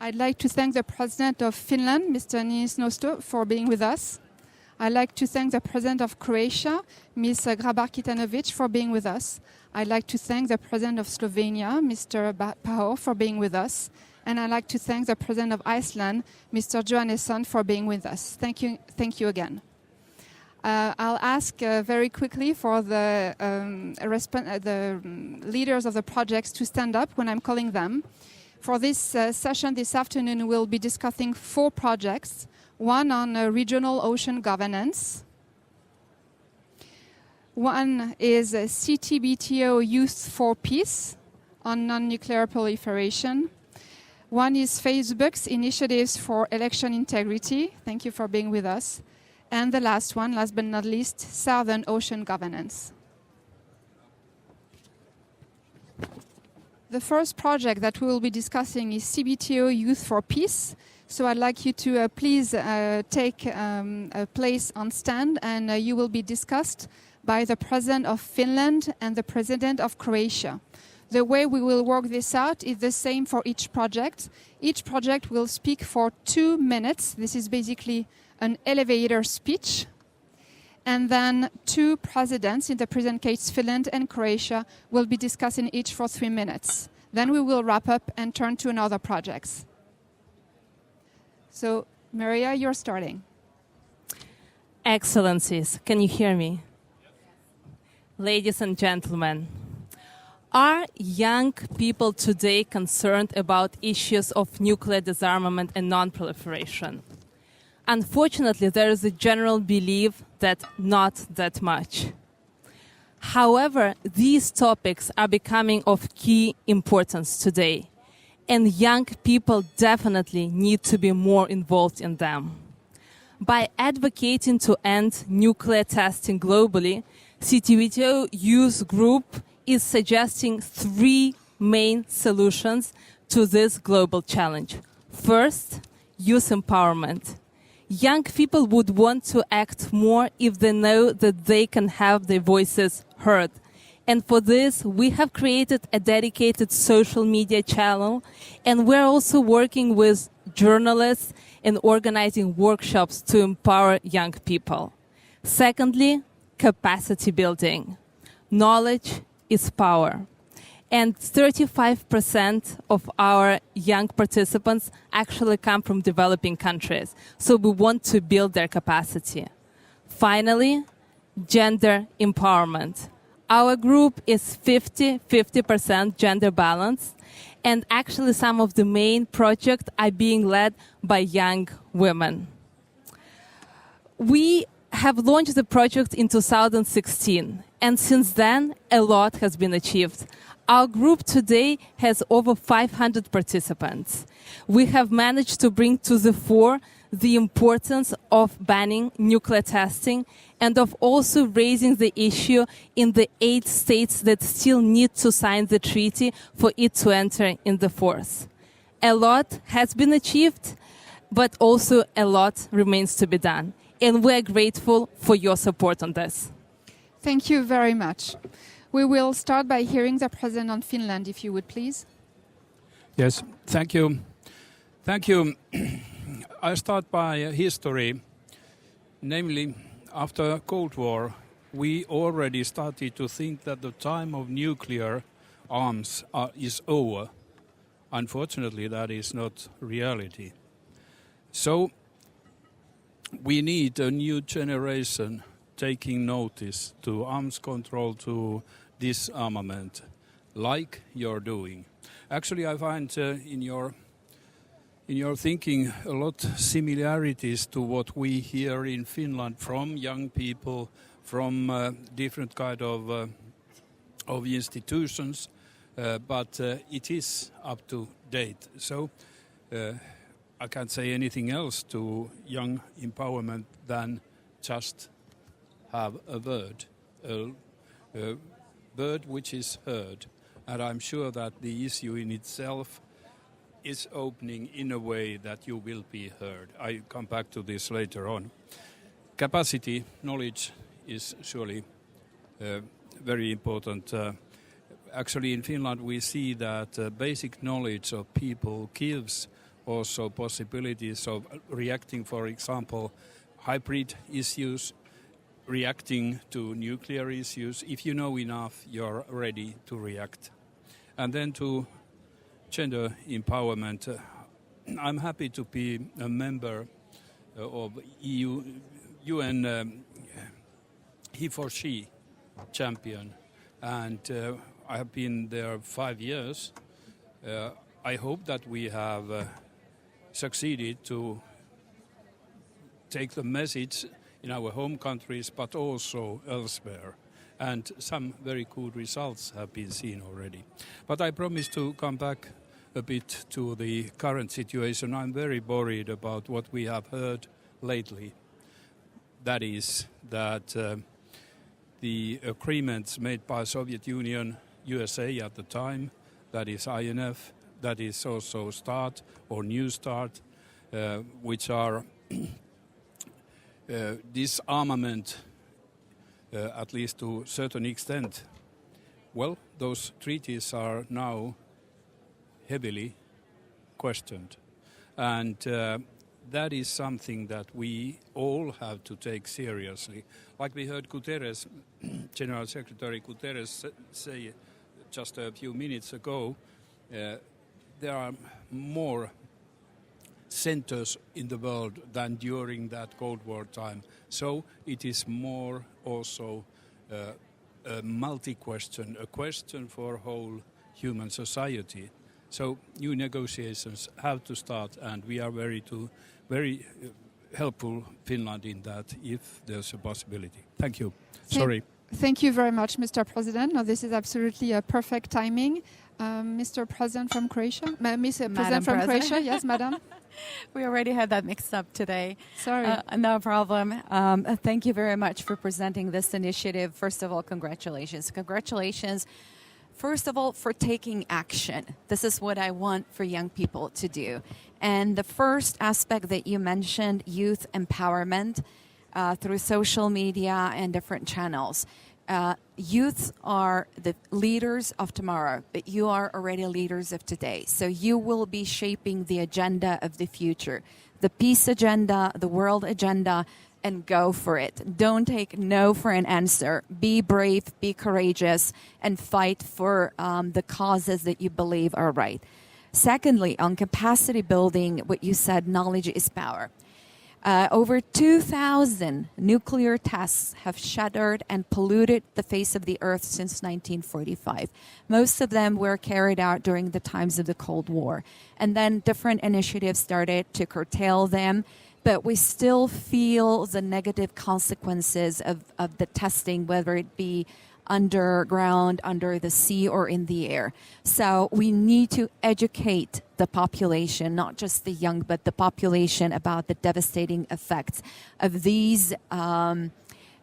I'd like to thank the President of Finland, Mr. NIINISTÖ, for being with us. I'd like to thank the President of Croatia, Ms. GRABAR, for being with us. I'd like to thank the President of Slovenia, Mr. PAHOR, for being with us. And I'd like to thank the President of Iceland, Mr. JOHANNESSON, for being with us. Thank you again. I'll ask very quickly for the leaders of the projects to stand up when I'm calling them. For this session this afternoon, we'll be discussing 4 projects. One on regional ocean governance. One is CTBTO Youth for Peace on non-nuclear proliferation. One is Facebook's initiatives for election integrity. Thank you for being with us. And the last one, last but not least, Southern Ocean governance. The first project that we will be discussing is CBTO Youth for Peace. So I'd like you to please take a place on stand, and you will be discussed by the President of Finland and the President of Croatia. The way we will work this out is the same for each project. Each project will speak for 2 minutes. This is basically an elevator speech. And then 2 presidents, in the present case Finland and Croatia, will be discussing each for 3 minutes. Then we will wrap up and turn to another projects. So, Maria, you're starting. Excellencies, can you hear me? Ladies and gentlemen, are young people today concerned about issues of nuclear disarmament and non-proliferation? Unfortunately, there is a general belief that not that much. However, these topics are becoming of key importance today, and young people definitely need to be more involved in them. By advocating to end nuclear testing globally, CTBTO Youth Group is suggesting 3 main solutions to this global challenge. First, youth empowerment. Young people would want to act more if they know that they can have their voices heard. And for this, we have created a dedicated social media channel, and we're also working with journalists and organizing workshops to empower young people. Secondly, capacity building. Knowledge is power. And 35% of our young participants actually come from developing countries. So we want to build their capacity. Finally, gender empowerment. Our group is 50% gender balanced, and actually some of the main projects are being led by young women. We have launched the project in 2016, and since then, a lot has been achieved. Our group today has over 500 participants. We have managed to bring to the fore the importance of banning nuclear testing and of also raising the issue in the 8 states that still need to sign the treaty for it to enter in the force. A lot has been achieved, but also a lot remains to be done. And we're grateful for your support on this. Thank you very much. We will start by hearing the President of Finland, if you would please. Yes, thank you. Thank you. I start by history. Namely, after Cold War, we already started to think that the time of nuclear arms is over. Unfortunately, that is not reality. So, we need a new generation taking notice to arms control, to disarmament, like you're doing. Actually, I find in your thinking a lot similarities to what we hear in Finland from young people, from different kind of institutions, but it is up to date. So I can't say anything else to young empowerment than just have a word which is heard. And I'm sure that the issue in itself is opening in a way that you will be heard. I come back to this later on. Capacity, knowledge is surely very important. Actually, in Finland, we see that basic knowledge of people gives also possibilities of reacting, for example, hybrid issues, reacting to nuclear issues. If you know enough, you're ready to react. And then to gender empowerment, I'm happy to be a member of UN he for she champion, and I have been there 5 years. I hope that we have succeeded to take the message in our home countries, but also elsewhere. And some very good results have been seen already. But I promise to come back a bit to the current situation. I'm very worried about what we have heard lately. That is that the agreements made by Soviet Union, USA at the time, that is INF, that is also START or New START, which are disarmament, at least to a certain extent. Well, those treaties are now heavily questioned. And that is something that we all have to take seriously. Like we heard Guterres, General Secretary Guterres say just a few minutes ago, there are more centers in the world than during that Cold War time. So it is more also a multi-question, a question for whole human society. So new negotiations have to start, and we are very helpful Finland in that if there's a possibility. Thank you. Sorry. Thank you very much, Mr. President. No, this is absolutely a perfect timing. Mr. President from Croatia? President from Croatia, yes, Madam. We already had that mixed up today. Sorry. No problem. Thank you very much for presenting this initiative. First of all, congratulations. Congratulations, first of all, for taking action. This is what I want for young people to do. And the first aspect that you mentioned, youth empowerment through social media and different channels. Youth are the leaders of tomorrow, but you are already leaders of today. So you will be shaping the agenda of the future, the peace agenda, the world agenda, and go for it. Don't take no for an answer. Be brave, be courageous, and fight for the causes that you believe are right. Secondly, on capacity building, what you said, knowledge is power. Over 2,000 nuclear tests have shattered and polluted the face of the Earth since 1945. Most of them were carried out during the times of the Cold War. And then different initiatives started to curtail them. But we still feel the negative consequences of the testing, whether it be underground, under the sea, or in the air. So we need to educate the population, not just the young, but the population, about the devastating effects of these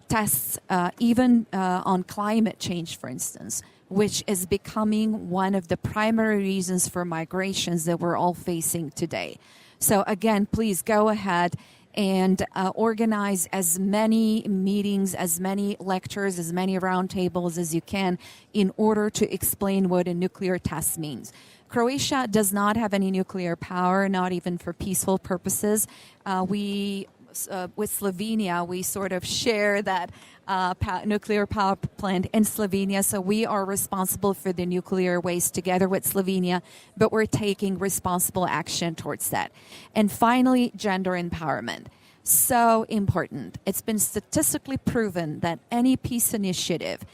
tests, even on climate change, for instance, which is becoming one of the primary reasons for migrations that we're all facing today. So again, please go ahead and organize as many meetings, as many lectures, as many roundtables as you can in order to explain what a nuclear test means. Croatia does not have any nuclear power, not even for peaceful purposes. With Slovenia, we sort of share that nuclear power plant in Slovenia, so we are responsible for the nuclear waste together with Slovenia, but we're taking responsible action towards that. And finally, gender empowerment. So important. It's been statistically proven that any peace initiative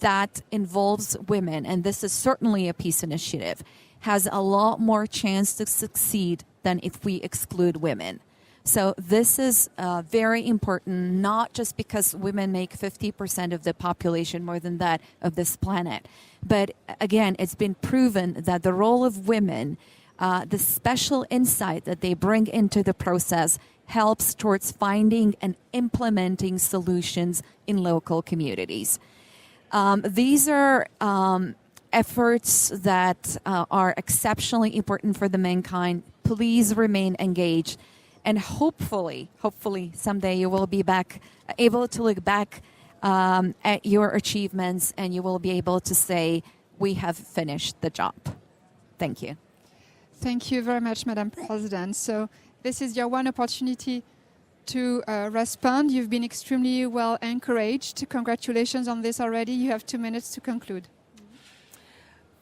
that involves women, and this is certainly a peace initiative, has a lot more chance to succeed than if we exclude women. So this is very important, not just because women make 50% of the population, more than that, of this planet. But again, it's been proven that the role of women, the special insight that they bring into the process, helps towards finding and implementing solutions in local communities. These are efforts that are exceptionally important for the mankind. Please remain engaged. And hopefully someday you will be able to look back at your achievements, and you will be able to say, we have finished the job. Thank you. Thank you very much, Madam President. So this is your one opportunity to respond. You've been extremely well encouraged. Congratulations on this already. You have 2 minutes to conclude.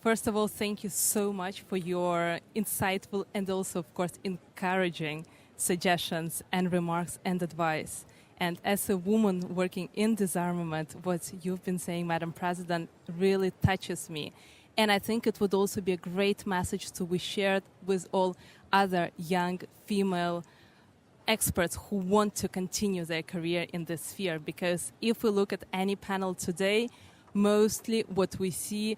First of all, thank you so much for your insightful and also, of course, encouraging suggestions and remarks and advice. And as a woman working in disarmament, what you've been saying, Madam President, really touches me. And I think it would also be a great message to be shared with all other young female experts who want to continue their career in this sphere. Because if we look at any panel today, mostly what we see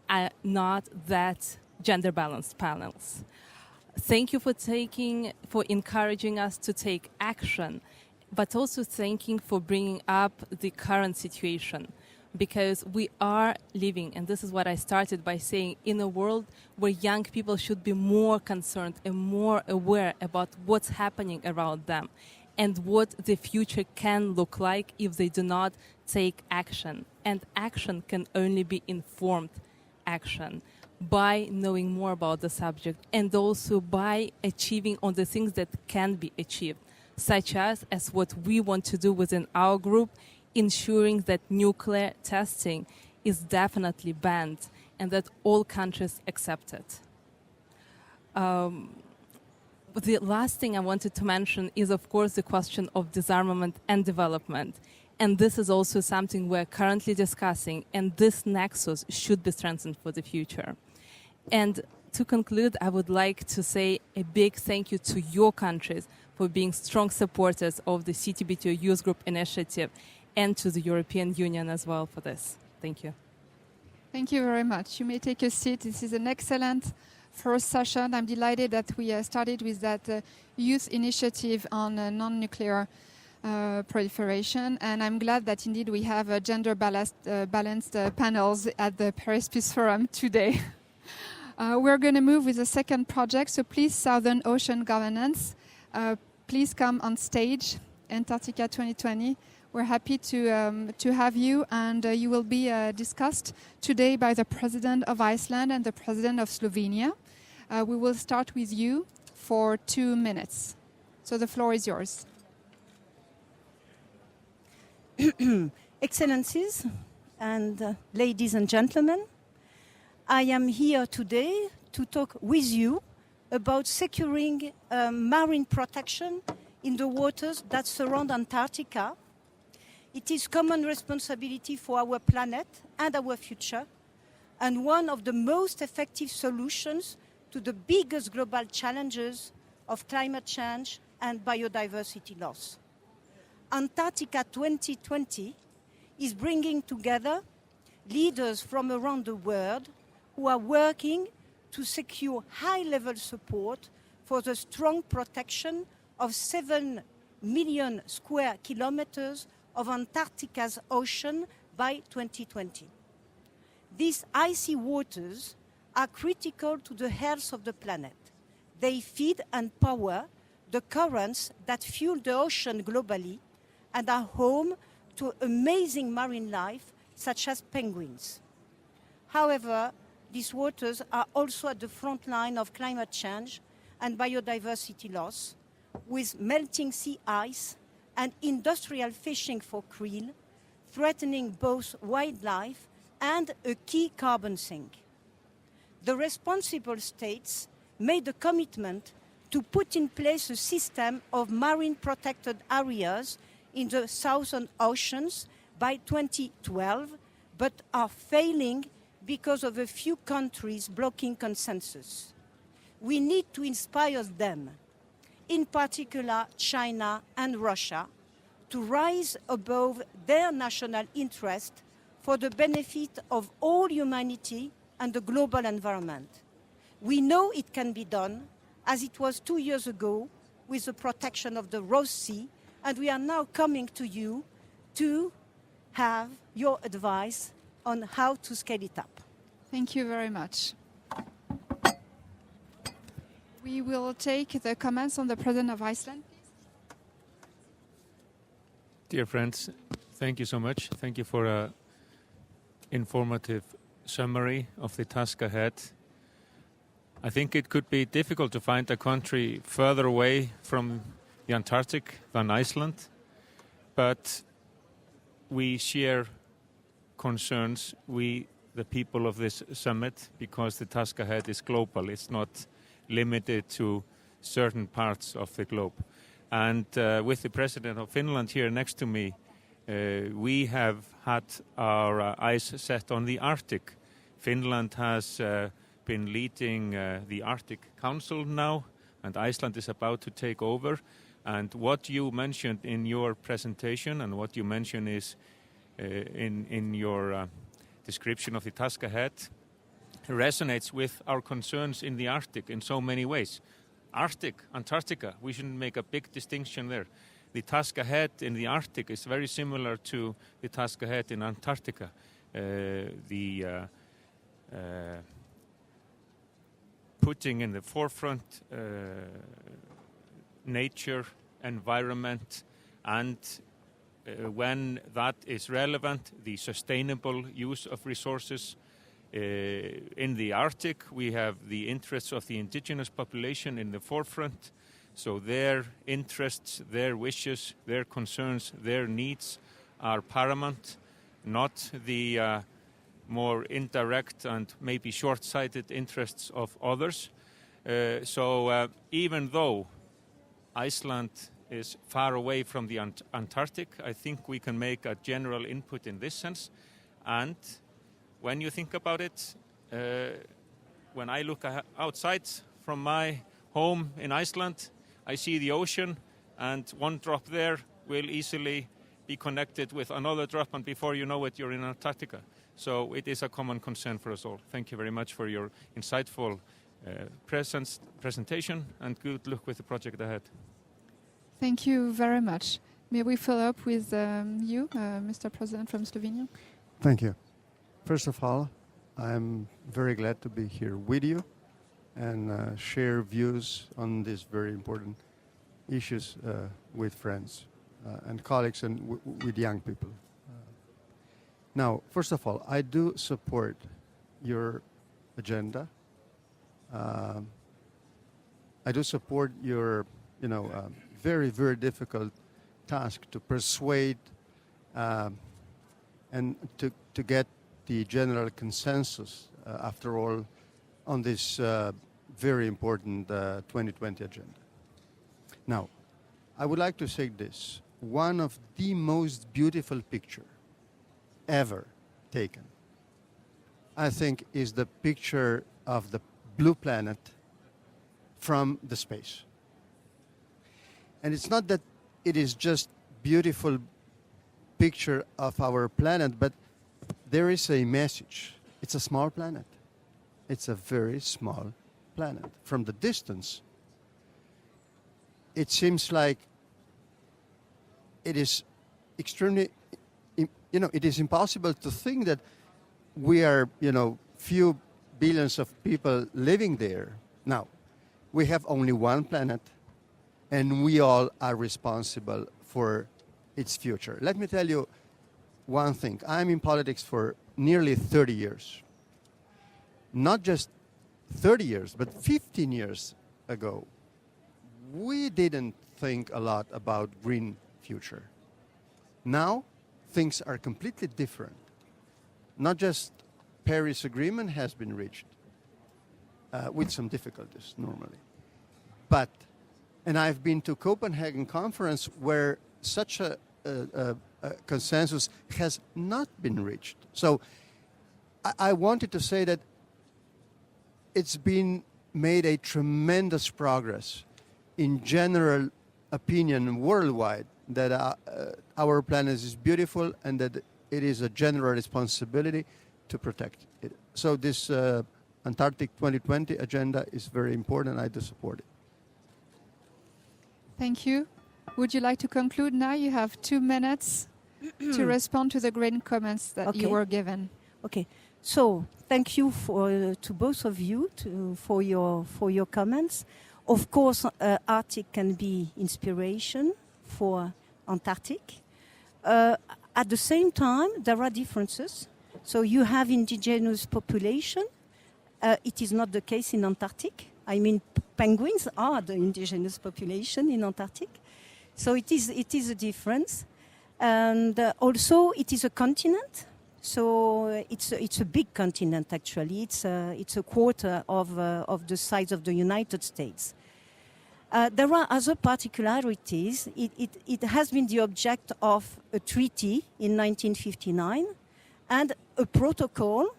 are not that gender-balanced panels. Thank you for encouraging us to take action, but also thanking for bringing up the current situation, because we are living, and this is what I started by saying, in a world where young people should be more concerned and more aware about what's happening around them and what the future can look like if they do not take action. And action can only be informed action by knowing more about the subject and also by achieving on the things that can be achieved, such as what we want to do within our group, ensuring that nuclear testing is definitely banned and that all countries accept it. The last thing I wanted to mention is, of course, the question of disarmament and development. And this is also something we're currently discussing, and this nexus should be strengthened for the future. And to conclude, I would like to say a big thank you to your countries for being strong supporters of the CTBTO Youth Group initiative and to the European Union as well for this. Thank you. Thank you very much. You may take a seat. This is an excellent first session. I'm delighted that we started with that youth initiative on non-nuclear proliferation, and I'm glad that indeed we have gender-balanced panels at the Paris Peace Forum today. We're going to move with the second project, so please, Southern Ocean Governance, please come on stage, Antarctica 2020. We're happy to have you, and you will be discussed today by the President of Iceland and the President of Slovenia. We will start with you for 2 minutes. So the floor is yours. Excellencies and ladies and gentlemen, I am here today to talk with you about securing marine protection in the waters that surround Antarctica. It is common responsibility for our planet and our future, and one of the most effective solutions to the biggest global challenges of climate change and biodiversity loss. Antarctica 2020 is bringing together leaders from around the world who are working to secure high-level support for the strong protection of 7 million square kilometers of Antarctica's ocean by 2020. These icy waters are critical to the health of the planet. They feed and power the currents that fuel the ocean globally and are home to amazing marine life, such as penguins. However, these waters are also at the front line of climate change and biodiversity loss, with melting sea ice and industrial fishing for krill, threatening both wildlife and a key carbon sink. The responsible states made a commitment to put in place a system of marine protected areas in the southern oceans by 2012, but are failing because of a few countries blocking consensus. We need to inspire them, in particular China and Russia, to rise above their national interest for the benefit of all humanity and the global environment. We know it can be done, as it was 2 years ago with the protection of the Ross Sea, and we are now coming to you to have your advice on how to scale it up. Thank you very much. We will take the comments on the President of Iceland, please. Dear friends, thank you so much. Thank you for an informative summary of the task ahead. I think it could be difficult to find a country further away from the Antarctic than Iceland, but we share concerns, we, the people of this summit, because the task ahead is global. It's not limited to certain parts of the globe. And with the President of Finland here next to me, we have had our eyes set on the Arctic. Finland has been leading the Arctic Council now, and Iceland is about to take over. And what you mentioned in your presentation and what you mentioned is in your description of the task ahead resonates with our concerns in the Arctic in so many ways. Arctic, Antarctica, we shouldn't make a big distinction there. The task ahead in the Arctic is very similar to the task ahead in Antarctica. Putting in the forefront nature, environment, and when that is relevant, the sustainable use of resources. In the Arctic, we have the interests of the indigenous population in the forefront. So their interests, their wishes, their concerns, their needs are paramount, not the more indirect and maybe short-sighted interests of others. So even though Iceland is far away from the Antarctic, I think we can make a general input in this sense. And when you think about it, when I look outside from my home in Iceland, I see the ocean, and one drop there will easily be connected with another drop, and before you know it, you're in Antarctica. So it is a common concern for us all. Thank you very much for your insightful presentation, and good luck with the project ahead. Thank you very much. May we follow up with you, Mr. President from Slovenia? Thank you. First of all, I'm very glad to be here with you and share views on these very important issues with friends and colleagues and with young people. Now, first of all, I do support your agenda. I do support your, very, very difficult task to persuade and to get the general consensus, after all, on this very important 2020 agenda. Now, I would like to say this. One of the most beautiful pictures ever taken, I think, is the picture of the blue planet from the space. And it's not that it is just beautiful picture of our planet, but there is a message. It's a small planet. It's a very small planet. From the distance, it seems like it is extremely, it is impossible to think that we are, few billions of people living there. Now, we have only one planet, and we all are responsible for its future. Let me tell you one thing. I'm in politics for nearly 30 years. Not just 30 years, but 15 years ago, we didn't think a lot about green future. Now, things are completely different. Not just Paris Agreement has been reached, with some difficulties normally. But, and I've been to Copenhagen conference where such a consensus has not been reached. So I wanted to say that it's been made a tremendous progress in general opinion worldwide that our planet is beautiful and that it is a general responsibility to protect it. So this Antarctic 2020 agenda is very important. I do support it. Thank you. Would you like to conclude now? You have 2 minutes to respond to the great comments that you were given. Okay. So thank you to both of you for your comments. Of course, Arctic can be inspiration for Antarctic. At the same time, there are differences. So you have indigenous population It is not the case in Antarctic. I mean, penguins are the indigenous population in Antarctic. So it is a difference. And also, it is a continent. So it's a big continent, actually. It's a quarter of the size of the United States. There are other particularities. It has been the object of a treaty in 1959 and a protocol.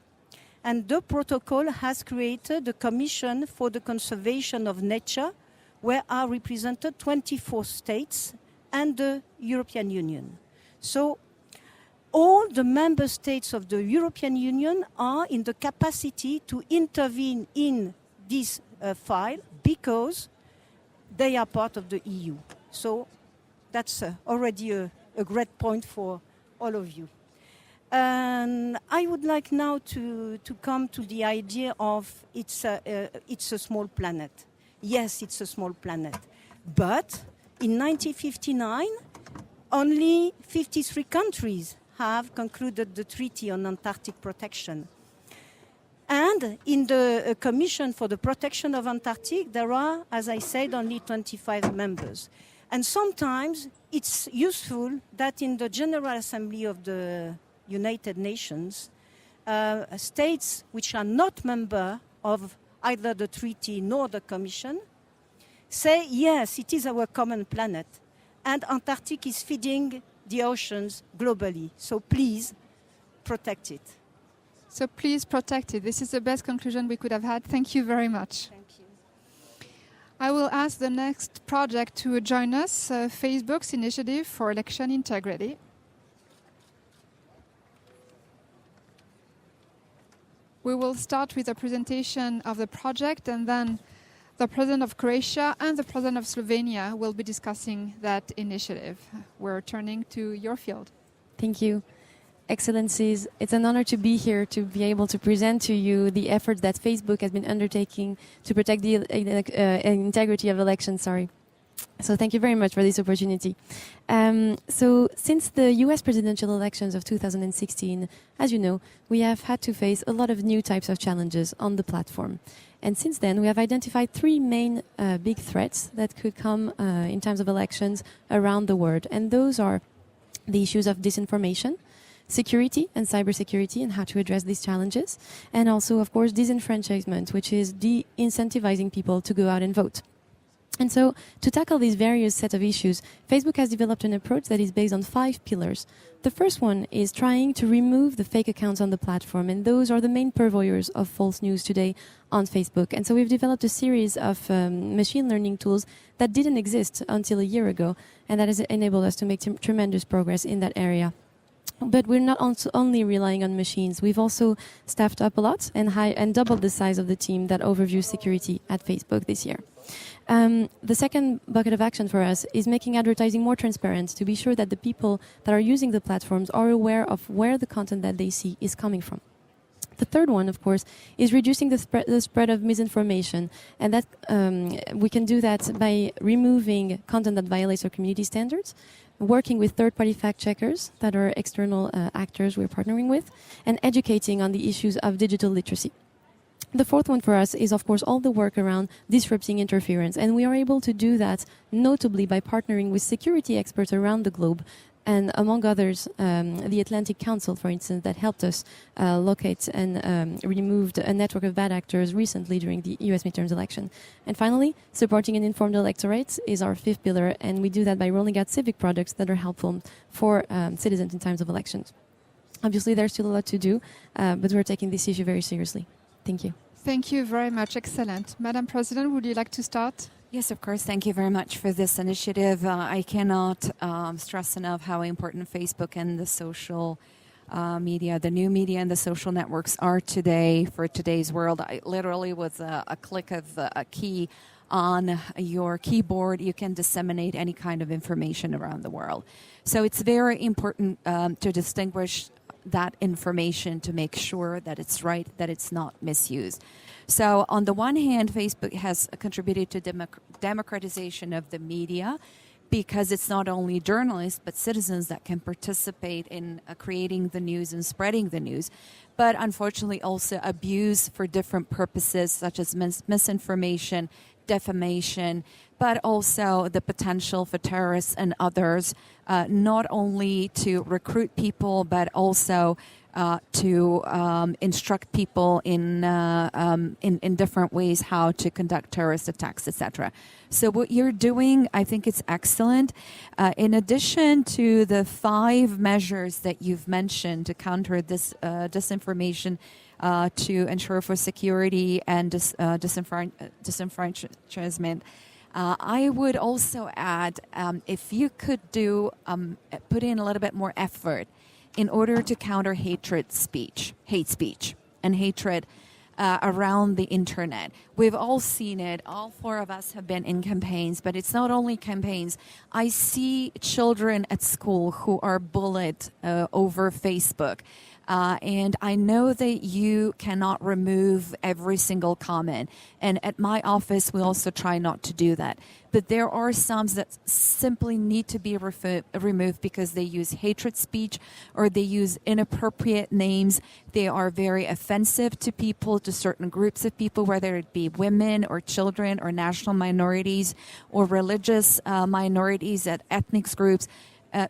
And the protocol has created a commission for the conservation of nature, where are represented 24 states and the European Union. So all the member states of the European Union are in the capacity to intervene in this file because they are part of the EU. So that's already a great point for all of you. And I would like now to come to the idea of it's a small planet. Yes, it's a small planet. But in 1959, only 53 countries have concluded the Treaty on Antarctic Protection. And in the Commission for the Protection of Antarctic, there are, as I said, only 25 members. And sometimes it's useful that in the General Assembly of the United Nations, states which are not members of either the treaty nor the Commission say, yes, it is our common planet, and Antarctic is feeding the oceans globally. So please protect it. So please protect it. This is the best conclusion we could have had. Thank you very much. Thank you. I will ask the next project to join us, Facebook's initiative for election integrity. We will start with a presentation of the project, and then the President of Croatia and the President of Slovenia will be discussing that initiative. We're turning to your field. Thank you. Excellencies, it's an honor to be here to be able to present to you the efforts that Facebook has been undertaking to protect the integrity of elections. So thank you very much for this opportunity. So since the US presidential elections of 2016, as you know, we have had to face a lot of new types of challenges on the platform. And since then, we have identified three main big threats that could come in terms of elections around the world. And those are the issues of disinformation, security and cybersecurity, and how to address these challenges. And also, of course, disenfranchisement, which is de-incentivizing people to go out and vote. And so, to tackle these various set of issues, Facebook has developed an approach that is based on 5 pillars. The first one is trying to remove the fake accounts on the platform, and those are the main purveyors of false news today on Facebook. And so we've developed a series of machine learning tools that didn't exist until a year ago, and that has enabled us to make tremendous progress in that area. But we're not only relying on machines. We've also staffed up a lot and doubled the size of the team that overviews security at Facebook this year. The second bucket of action for us is making advertising more transparent to be sure that the people that are using the platforms are aware of where the content that they see is coming from. The third one, of course, is reducing the spread of misinformation, and that we can do that by removing content that violates our community standards, working with third-party fact-checkers that are external actors we're partnering with, and educating on the issues of digital literacy. The fourth one for us is, of course, all the work around disrupting interference, and we are able to do that notably by partnering with security experts around the globe, and among others, the Atlantic Council, for instance, that helped us locate and removed a network of bad actors recently during the US midterms election. And finally, supporting an informed electorate is our fifth pillar, and we do that by rolling out civic products that are helpful for citizens in times of elections. Obviously, there's still a lot to do, but we're taking this issue very seriously. Thank you. Thank you very much. Excellent. Madam President, would you like to start? Yes, of course. Thank you very much for this initiative. I cannot stress enough how important Facebook and the social media, the new media and the social networks are today for today's world. Literally with a click of a key on your keyboard, you can disseminate any kind of information around the world. So it's very important to distinguish that information to make sure that it's right, that it's not misused. So on the one hand, Facebook has contributed to democratization of the media because it's not only journalists but citizens that can participate in creating the news and spreading the news, but unfortunately also abuse for different purposes such as misinformation, defamation, but also the potential for terrorists and others, not only to recruit people, but also to instruct people in different ways how to conduct terrorist attacks, etc. So what you're doing, I think it's excellent. In addition to the 5 measures that you've mentioned to counter this disinformation, to ensure for security and disenfranchisement, I would also add, if you could put in a little bit more effort in order to counter hate speech, and hatred around the internet. We've all seen it. All 4 of us have been in campaigns, but it's not only campaigns. I see children at school who are bullied over Facebook. And I know that you cannot remove every single comment. And at my office, we also try not to do that. But there are some that simply need to be removed because they use hatred speech or they use inappropriate names. They are very offensive to people, to certain groups of people, whether it be women or children or national minorities or religious minorities and ethnic groups.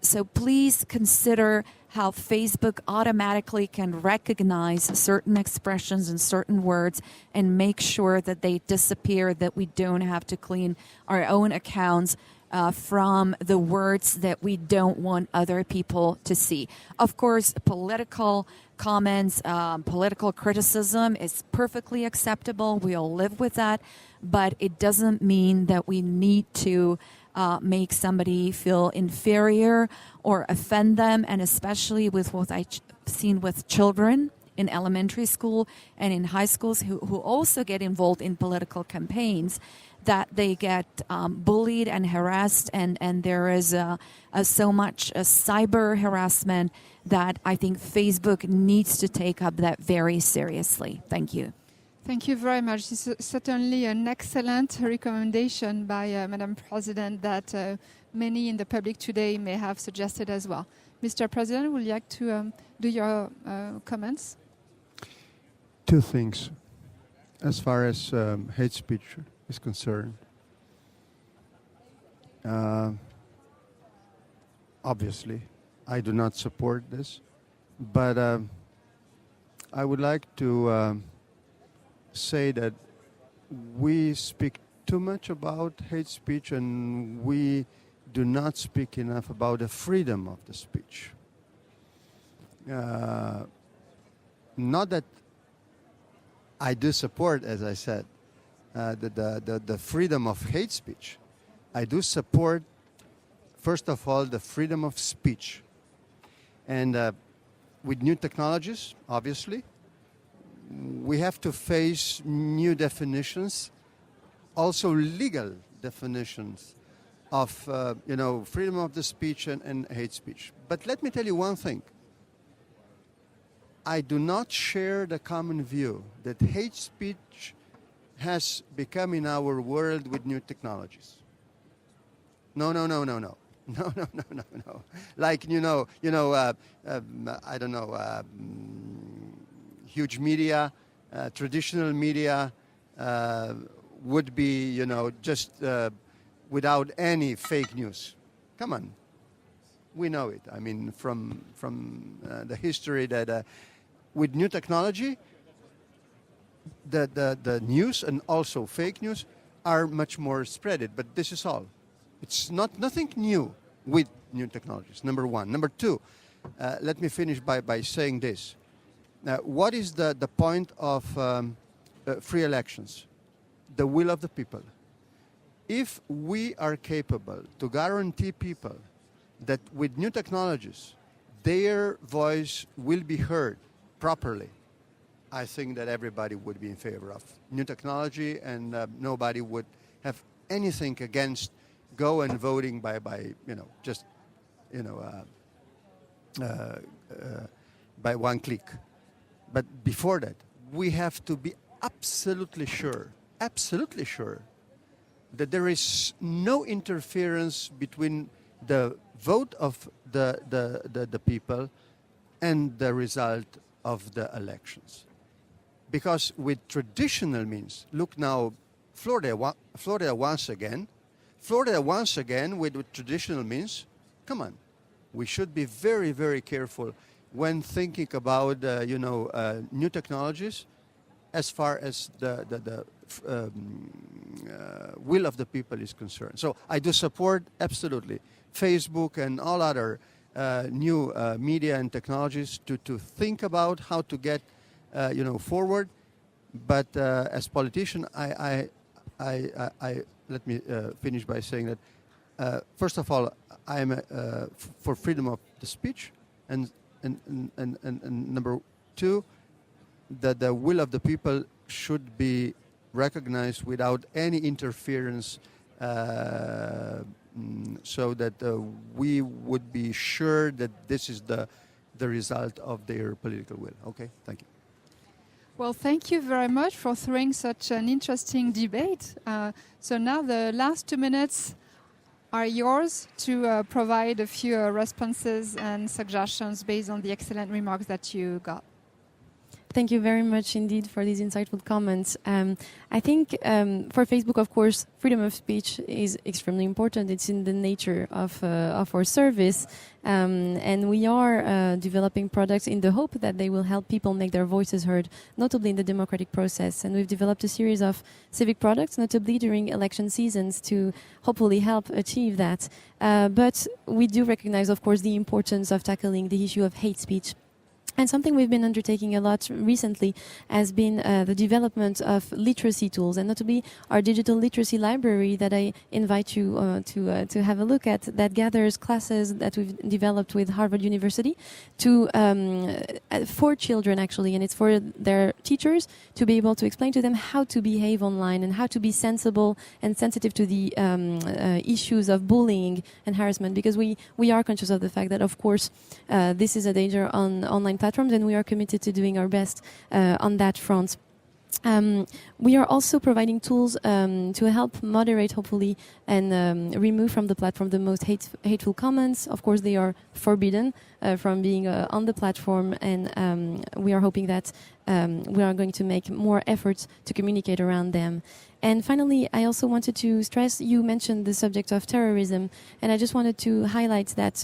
So please consider how Facebook automatically can recognize certain expressions and certain words and make sure that they disappear, that we don't have to clean our own accounts from the words that we don't want other people to see. Of course, political comments, political criticism is perfectly acceptable. We all live with that, but it doesn't mean that we need to make somebody feel inferior or offend them, and especially with what I've seen with children in elementary school and in high schools who also get involved in political campaigns, that they get bullied and harassed, and there is so much cyber harassment that I think Facebook needs to take up that very seriously. Thank you. Thank you very much. This is certainly an excellent recommendation by Madam President that many in the public today may have suggested as well. Mr. President, would you like to do your comments? 2 things as far as hate speech is concerned. Obviously, I do not support this, but I would like to say that we speak too much about hate speech and we do not speak enough about the freedom of the speech. Not that I do support, as I said, the freedom of hate speech. I do support, first of all, the freedom of speech. And with new technologies, obviously, we have to face new definitions, also legal definitions of, freedom of the speech and hate speech. But let me tell you one thing. I do not share the common view that hate speech has become in our world with new technologies. No. Like, I don't know, huge media, traditional media would be, just without any fake news. Come on. We know it. I mean, from the history that with new technology, the news and also fake news are much more spreaded. But this is all. It's nothing new with new technologies, number one. Number two, let me finish by saying this. What is the point of free elections? The will of the people. If we are capable to guarantee people that with new technologies, their voice will be heard properly, I think that everybody would be in favor of new technology, and nobody would have anything against go and voting by one click. But before that, we have to be absolutely sure that there is no interference between the vote of the people and the result of the elections. Because with traditional means, look now, Florida once again with traditional means, come on, we should be very, very careful when thinking about, new technologies as far as the will of the people is concerned. So I do support absolutely Facebook and all other new media and technologies to think about how to get forward. But as politician, I let me finish by saying that first of all, I am for freedom of the speech, and number two, that the will of the people should be recognized without any interference, so that we would be sure that this is the result of their political will. Okay, thank you. Well, thank you very much for throwing such an interesting debate. So now the last 2 minutes are yours to provide a few responses and suggestions based on the excellent remarks that you got. Thank you very much indeed for these insightful comments. I think for Facebook, of course, freedom of speech is extremely important. It's in the nature of our service. And we are developing products in the hope that they will help people make their voices heard, notably in the democratic process. And we've developed a series of civic products, notably during election seasons, to hopefully help achieve that. But we do recognize, of course, the importance of tackling the issue of hate speech. And something we've been undertaking a lot recently has been the development of literacy tools, and notably our digital literacy library that I invite you to have a look at, that gathers classes that we've developed with Harvard University for children actually, and it's for their teachers to be able to explain to them how to behave online and how to be sensible and sensitive to the issues of bullying and harassment, because we are conscious of the fact that, of course, this is a danger on online platforms, and we are committed to doing our best on that front. We are also providing tools to help moderate, hopefully, and remove from the platform the most hateful comments. Of course, they are forbidden from being on the platform, and we are hoping that we are going to make more efforts to communicate around them. And finally, I also wanted to stress, you mentioned the subject of terrorism, and I just wanted to highlight that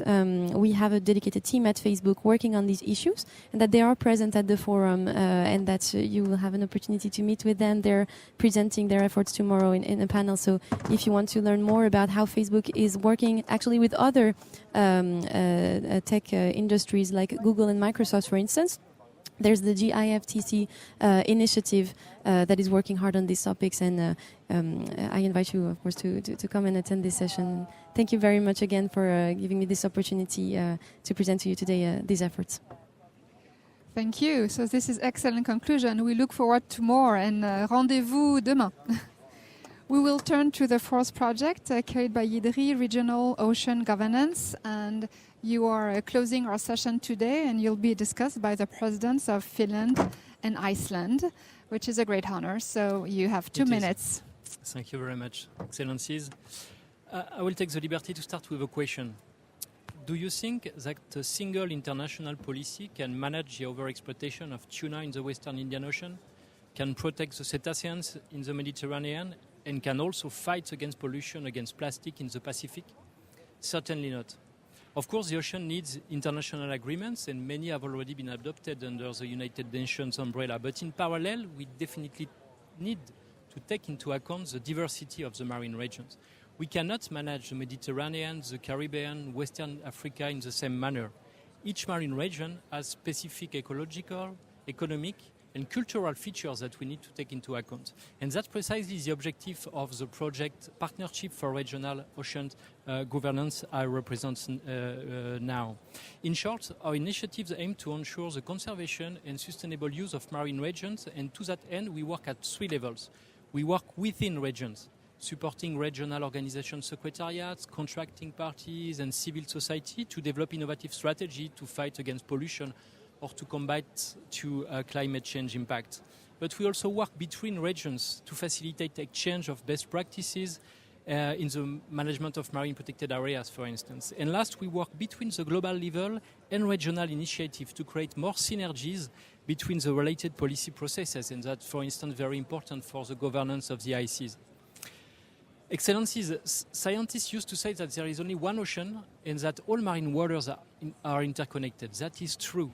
we have a dedicated team at Facebook working on these issues, and that they are present at the forum, and that you will have an opportunity to meet with them. They're presenting their efforts tomorrow in a panel, so if you want to learn more about how Facebook is working actually with other tech industries like Google and Microsoft, for instance, there's the GIFTC initiative that is working hard on these topics, and I invite you, of course, to come and attend this session. Thank you very much again for giving me this opportunity to present to you today these efforts. Thank you. So this is excellent conclusion. We look forward to more, and rendezvous demain. We will turn to the fourth project carried by IDRI, Regional Ocean Governance, and you are closing our session today, and you'll be discussed by the presidents of Finland and Iceland, which is a great honor. So you have 2 minutes. Thank you very much, Excellencies. I will take the liberty to start with a question. Do you think that a single international policy can manage the overexploitation of tuna in the Western Indian Ocean, can protect the cetaceans in the Mediterranean, and can also fight against pollution, against plastic in the Pacific? Certainly not. Of course, the ocean needs international agreements, and many have already been adopted under the United Nations umbrella. But in parallel, we definitely need to take into account the diversity of the marine regions. We cannot manage the Mediterranean, the Caribbean, Western Africa in the same manner. Each marine region has specific ecological, economic, and cultural features that we need to take into account. And that's precisely the objective of the project Partnership for Regional Ocean Governance I represent now. In short, our initiatives aim to ensure the conservation and sustainable use of marine regions, and to that end we work at 3 levels. We work within regions, supporting regional organization secretariats, contracting parties and civil society to develop innovative strategy to fight against pollution or to combat climate change impact. But we also work between regions to facilitate exchange of best practices in the management of marine protected areas, for instance. And last, we work between the global level and regional initiatives to create more synergies between the related policy processes, and that's, for instance, very important for the governance of the ICs. Excellencies, scientists used to say that there is only one ocean and that all marine waters are interconnected. That is true.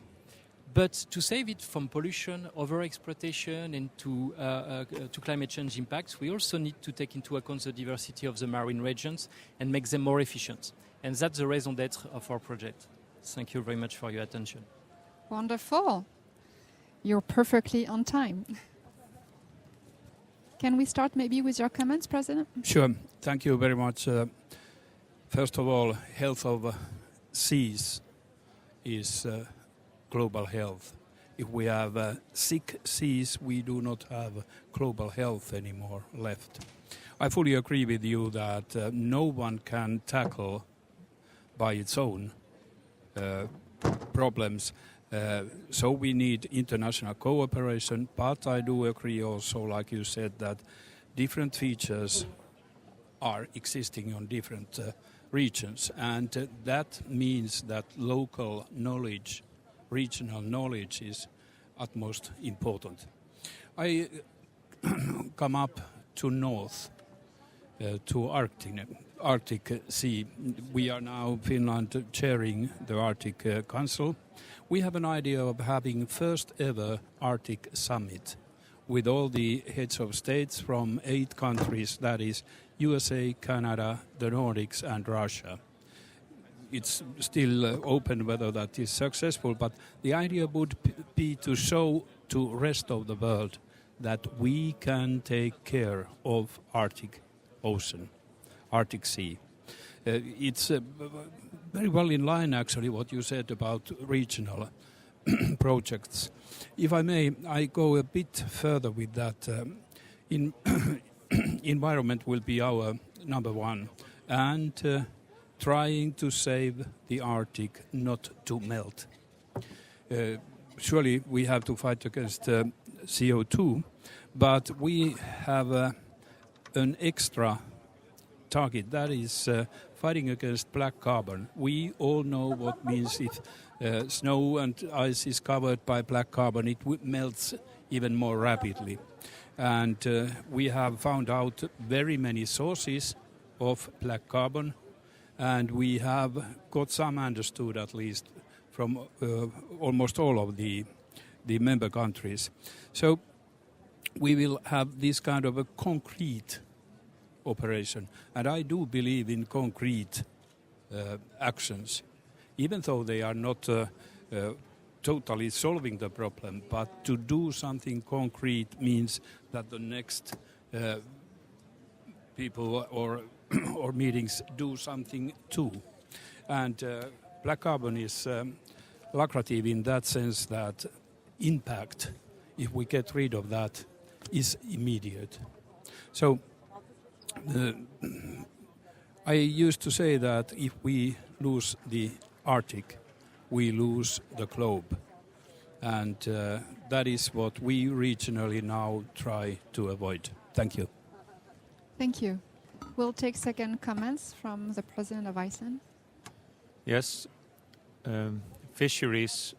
But to save it from pollution, overexploitation, and to climate change impacts, we also need to take into account the diversity of the marine regions and make them more efficient. And that's the raison d'être of our project. Thank you very much for your attention. Wonderful. You're perfectly on time. Can we start maybe with your comments, President? Sure. Thank you very much. First of all, health of seas is global health. If we have sick seas, we do not have global health anymore left. I fully agree with you that no one can tackle by its own problems. So we need international cooperation, but I do agree also, like you said, that different features are existing on different regions, and that means that local knowledge, regional knowledge is utmost important. I come up to north, to Arctic Sea. We are now, Finland, chairing the Arctic Council. We have an idea of having first ever Arctic summit with all the heads of states from 8 countries, that is USA, Canada, the Nordics and Russia. It's still open whether that is successful, but the idea would be to show to rest of the world that we can take care of Arctic Ocean, Arctic Sea. It's very well in line, actually, what you said about regional projects. If I may, I go a bit further with that. Environment will be our number one, and trying to save the Arctic not to melt. Surely we have to fight against CO2, but we have an extra target, that is fighting against black carbon. We all know what means if snow and ice is covered by black carbon, it melts even more rapidly. And we have found out very many sources of black carbon, and we have got some understood, at least from almost all of the member countries. So we will have this kind of a concrete operation, and I do believe in concrete actions, even though they are not totally solving the problem, but to do something concrete means that the next people or meetings do something too. And black carbon is lucrative in that sense that impact, if we get rid of that, is immediate. So I used to say that if we lose the Arctic, we lose the globe. And that is what we regionally now try to avoid. Thank you. Thank you. We'll take second comments from the President of Iceland. Yes, fisheries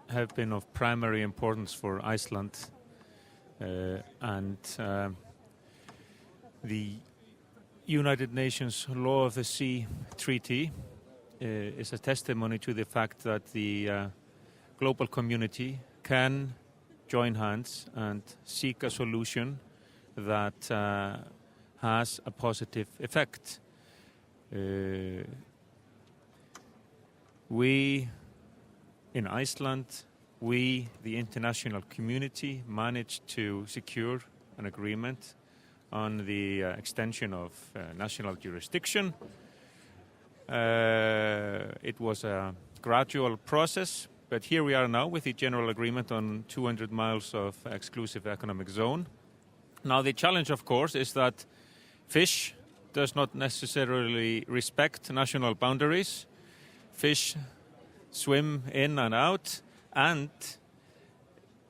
have been of primary importance for Iceland, and the United Nations Law of the Sea Treaty is a testimony to the fact that the global community can join hands and seek a solution that has a positive effect. We, in Iceland, the international community, managed to secure an agreement on the extension of national jurisdiction. It was a gradual process, but here we are now with the general agreement on 200 miles of exclusive economic zone. Now the challenge, of course, is that fish does not necessarily respect national boundaries. Fish swim in and out, and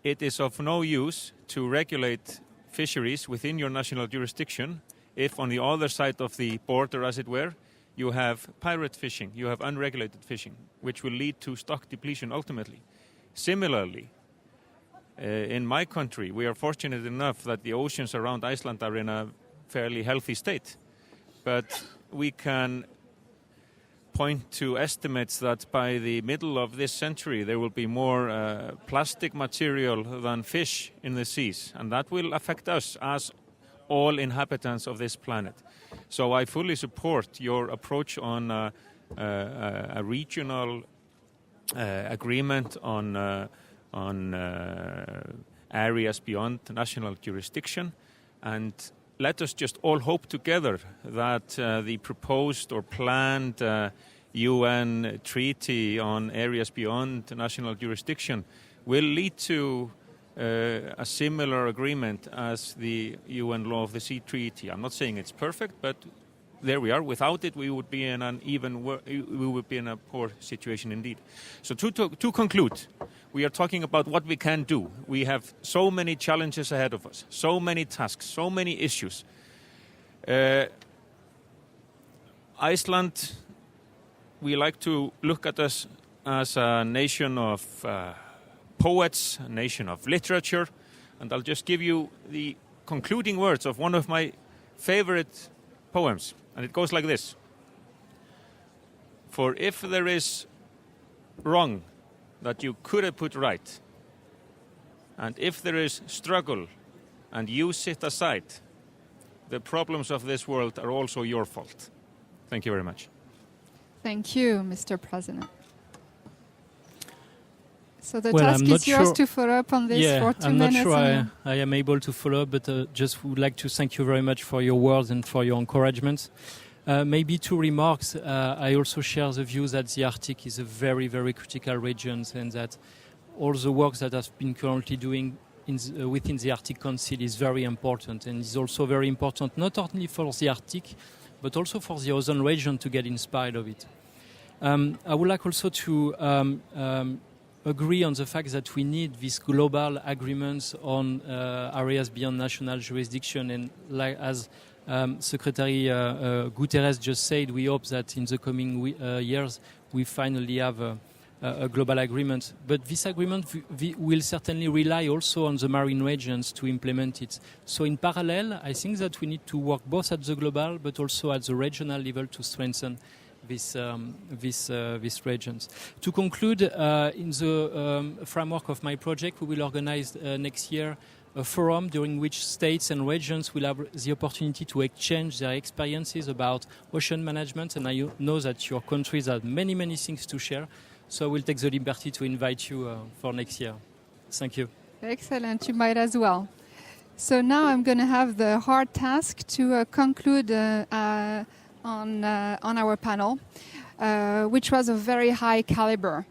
it is of no use to regulate fisheries within your national jurisdiction if on the other side of the border, as it were, you have pirate fishing, you have unregulated fishing, which will lead to stock depletion ultimately. Similarly, in my country, we are fortunate enough that the oceans around Iceland are in a fairly healthy state. But we can point to estimates that by the middle of this century there will be more plastic material than fish in the seas, and that will affect us as all inhabitants of this planet. So I fully support your approach on a regional agreement on areas beyond national jurisdiction, and let us just all hope together that the proposed or planned UN treaty on areas beyond national jurisdiction will lead to a similar agreement as the UN Law of the Sea Treaty. I'm not saying it's perfect, but there we are. Without it, we would be in a poor situation indeed. So to conclude, we are talking about what we can do. We have so many challenges ahead of us, so many tasks, so many issues. Iceland, we like to look at us as a nation of poets, a nation of literature, and I'll just give you the concluding words of one of my favorite poems, and it goes like this. For if there is wrong that you could have put right, and if there is struggle and you sit aside, the problems of this world are also your fault. Thank you very much. Thank you, Mr. President. So the Well, task I'm is not yours sure- to follow up on this Yeah, for 2 I'm not minutes. sure and- I am able to follow up, but just would like to thank you very much for your words and for your encouragement. Maybe 2 remarks. I also share the view that the Arctic is a very, very critical region, and that all the work that has been currently doing within the Arctic Council is very important, and is also very important not only for the Arctic, but also for the ozone region to get inspired of it. I would like also to agree on the fact that we need these global agreements on areas beyond national jurisdiction, and like as Secretary Guterres just said, we hope that in the coming years we finally have a global agreement. But this agreement will certainly rely also on the marine regions to implement it. So in parallel, I think that we need to work both at the global but also at the regional level to strengthen these regions. To conclude, in the framework of my project, we will organize next year a forum during which states and regions will have the opportunity to exchange their experiences about ocean management, and I know that your countries have many, many things to share, so I will take the liberty to invite you for next year. Thank you. Excellent, you might as well. So now I'm going to have the hard task to conclude on our panel, which was of very high caliber.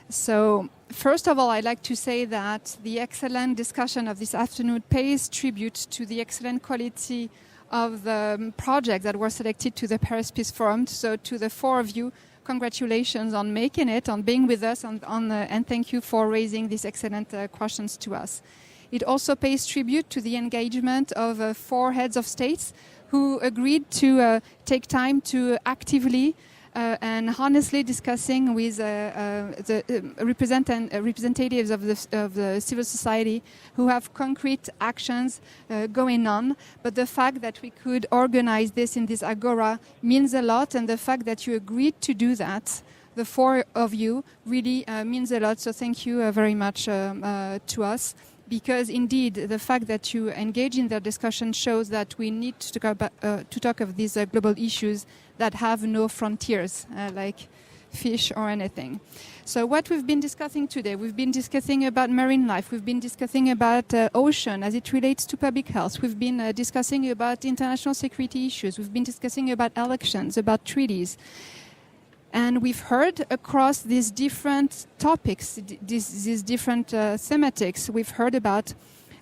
So first of all, I'd like to say that the excellent discussion of this afternoon pays tribute to the excellent quality of the projects that were selected to the Paris Peace Forum. So to the 4 of you, congratulations on making it, on being with us, and thank you for raising these excellent questions to us. It also pays tribute to the engagement of 4 heads of states who agreed to take time to actively and honestly discussing with the representatives of the civil society who have concrete actions going on. But the fact that we could organize this in this agora means a lot, and the fact that you agreed to do that, the 4 of you, really means a lot. So thank you very much to us. Because indeed, the fact that you engage in the discussion shows that we need to talk of these global issues that have no frontiers, like fish or anything. So what we've been discussing today, we've been discussing about marine life, we've been discussing about ocean as it relates to public health, we've been discussing about international security issues, we've been discussing about elections, about treaties. And we've heard across these different topics, these different thematics, we've heard about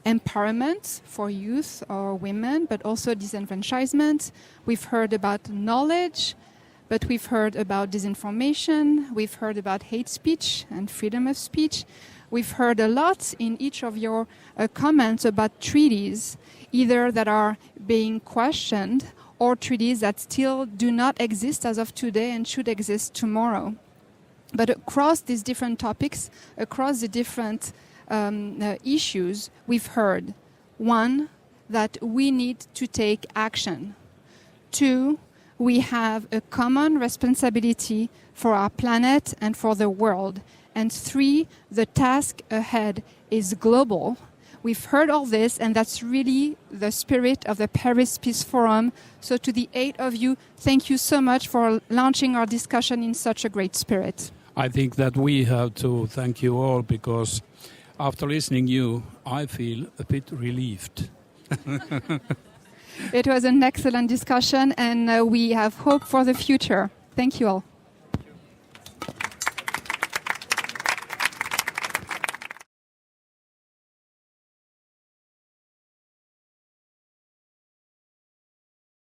empowerment for youth or women, but also disenfranchisement. We've heard about knowledge, but we've heard about disinformation. We've heard about hate speech and freedom of speech. We've heard a lot in each of your comments about treaties, either that are being questioned or treaties that still do not exist as of today and should exist tomorrow. But across these different topics, across the different issues, we've heard, 1, that we need to take action. 2, we have a common responsibility for our planet and for the world. And 3, the task ahead is global. We've heard all this, and that's really the spirit of the Paris Peace Forum. So to the 8 of you, thank you so much for launching our discussion in such a great spirit. I think that we have to thank you all, because after listening you, I feel a bit relieved. It was an excellent discussion, and we have hope for the future. Thank you all.